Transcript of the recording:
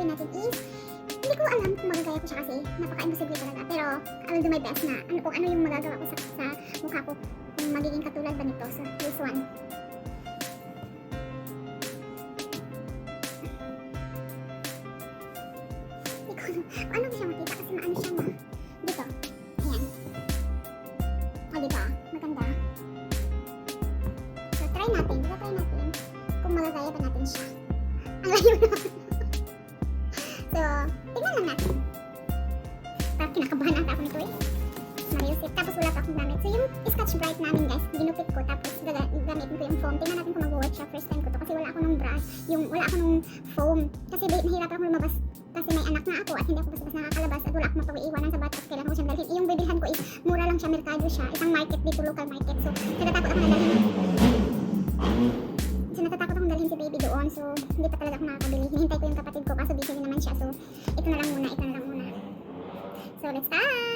gagawin natin is, hindi ko alam kung magagaya ko siya kasi napaka-imposible talaga. Pero I will do my best na kung ano yung magagawa ko sa mukha ko kung magiging katulad ba nito. So, this one. Paano ko siya makita kasi maano siya na dito. Ayan. O diba? Maganda. So try natin. Try natin kung magagaya ba natin siya. Ang layo na. So, tignan lang natin. Parang kinakabahan ata ako nito eh. Mariusip. Tapos wala pa akong gamit. So yung Scotch Brite namin guys, ginupit ko. Tapos gamitin ko yung foam. Tingnan natin kung mag-work siya. First time ko to. Kasi wala ako nung brush. Wala ako nung foam. Kasi nahirapan ako lumabas. Kasi may anak na ako at hindi ako basta nakakalabas at wala akong mapag-iwanan sa bata at kailangan ko siyang dalhin. Yung bibilhan ko is mura lang siya, merkado siya. Isang market dito, local market. So, natatakot ako na dalhin. Natatakot akong dalhin si baby doon. So, hindi pa talaga ako nakakabili. Hinihintay ko yung kapatid ko kaso busy naman siya. So, ito na lang muna. So, let's start!